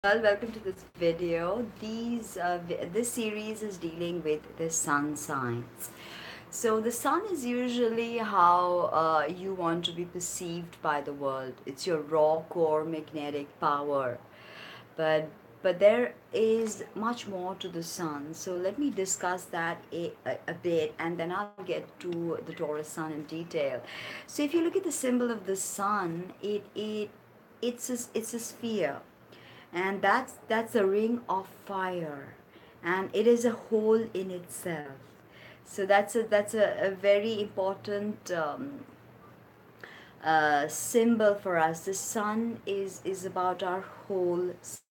Well, welcome to this video. This series is dealing with the sun signs. So the sun is usually how you want to be perceived by the world. It's your raw core magnetic power, but there is much more to the sun. So let me discuss that a bit, and then I'll get to the Taurus sun in detail. So if you look at the symbol of the sun, it's a sphere, and that's a ring of fire, and it is a whole in itself. So that's a very important symbol for us. The sun is about our whole self.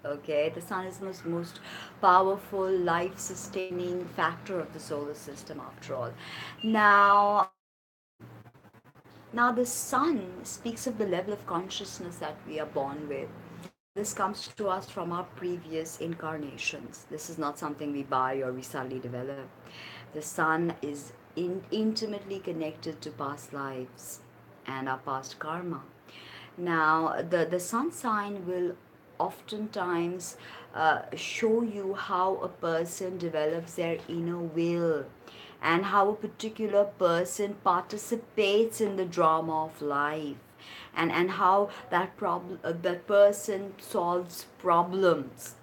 Okay, the sun is the most powerful life sustaining factor of the solar system, after all. now Now, the sun speaks of the level of consciousness that we are born with. This comes to us from our previous incarnations. This is not something we buy or we suddenly develop. The sun is intimately connected to past lives and our past karma. Now, the sun sign will oftentimes show you how a person develops their inner will, and how a particular person participates in the drama of life, and how that person solves problems.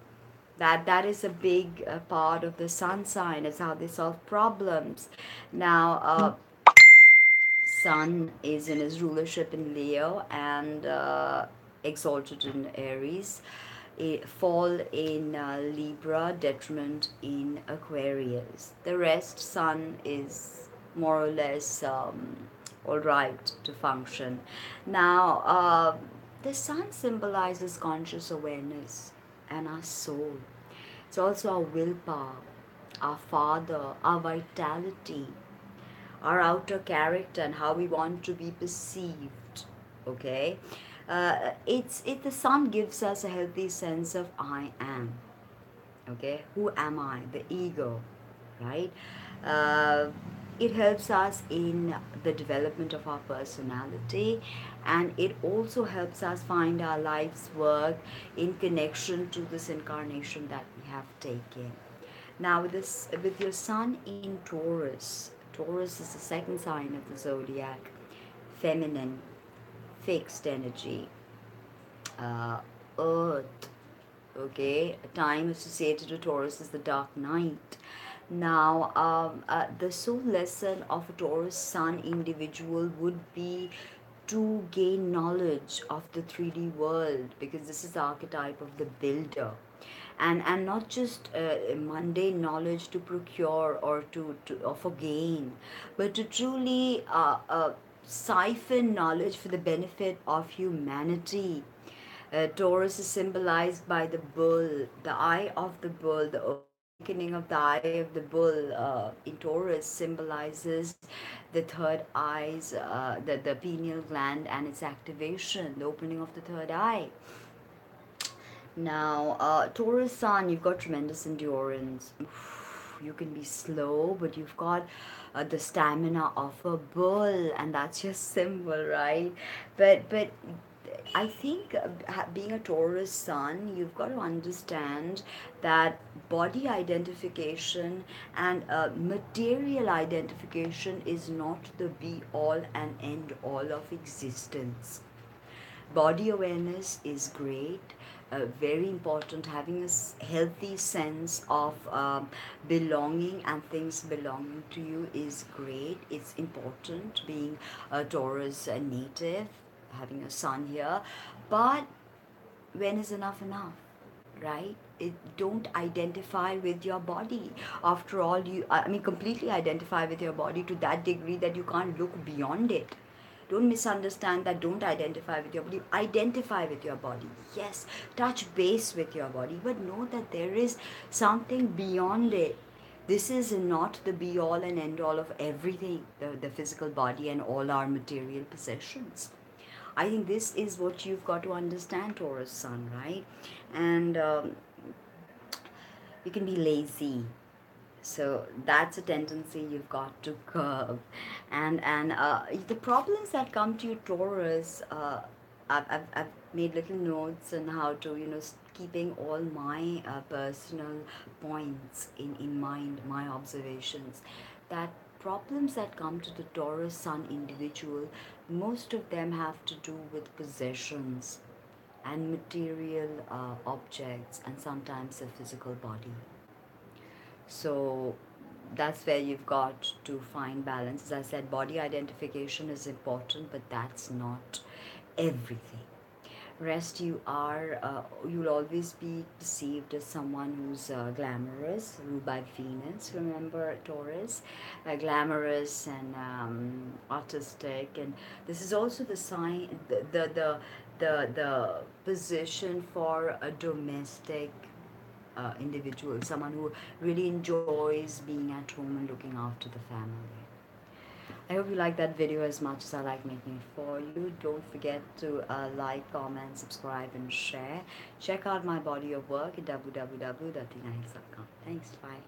That is a big part of the sun sign, is how they solve problems. Now, Sun is in his rulership in Leo, and exalted in Aries. Fall in Libra, detriment in Aquarius. The rest, Sun is more or less all right to function. Now, the Sun symbolizes conscious awareness and our soul. It's also our willpower, our father, our vitality, our outer character, and how we want to be perceived. Okay, the sun gives us a healthy sense of I am. Okay, who am I? The ego, right? uh, it helps us in the development of our personality, and it also helps us find our life's work in connection to this incarnation that we have taken. Now, with your sun in Taurus, Taurus is the second sign of the zodiac, feminine, fixed energy, uh, earth. Okay, time associated to Taurus is the dark night. Now, the sole lesson of a Taurus Sun individual would be to gain knowledge of the 3D world, because this is the archetype of the builder, and not just mundane knowledge to procure or or for gain, but to truly siphon knowledge for the benefit of humanity. Taurus is symbolized by the bull, the eye of the bull. The awakening of the eye of the bull in Taurus symbolizes the third eyes, the pineal gland and its activation, the opening of the third eye. Now, Taurus Sun, you've got tremendous endurance. You can be slow, but you've got the stamina of a bull, and that's your symbol, right? But I think being a Taurus Sun, you've got to understand that body identification and material identification is not the be all and end all of existence. Body awareness is great, very important. Having a healthy sense of belonging and things belonging to you is great. It's important, being a Taurus native, having a sun here. But when is enough, right? Don't identify with your body. After all, I mean, completely identify with your body to that degree that you can't look beyond it. Don't misunderstand that. Don't identify with your body. Identify with your body. Yes, touch base with your body, but know that there is something beyond it. This is not the be all and end all of everything, the physical body and all our material possessions. I think this is what you've got to understand, Taurus Sun, right? And you can be lazy, so that's a tendency you've got to curb. And the problems that come to you, Taurus, I've made little notes on how to, keeping all my personal points in mind, my observations, that problems that come to the Taurus Sun individual, most of them have to do with possessions and material objects, and sometimes the physical body. So that's where you've got to find balance. As I said, body identification is important, but that's not everything. Rest, you'll always be perceived as someone who's glamorous, ruled by Venus. Remember, Taurus, glamorous and artistic, and this is also the sign, the position for a domestic individual, someone who really enjoys being at home and looking after the family. I hope you like that video as much as I like making it for you. Don't forget to like, comment, subscribe, and share. Check out my body of work at www.tinahicks.com. Thanks, bye.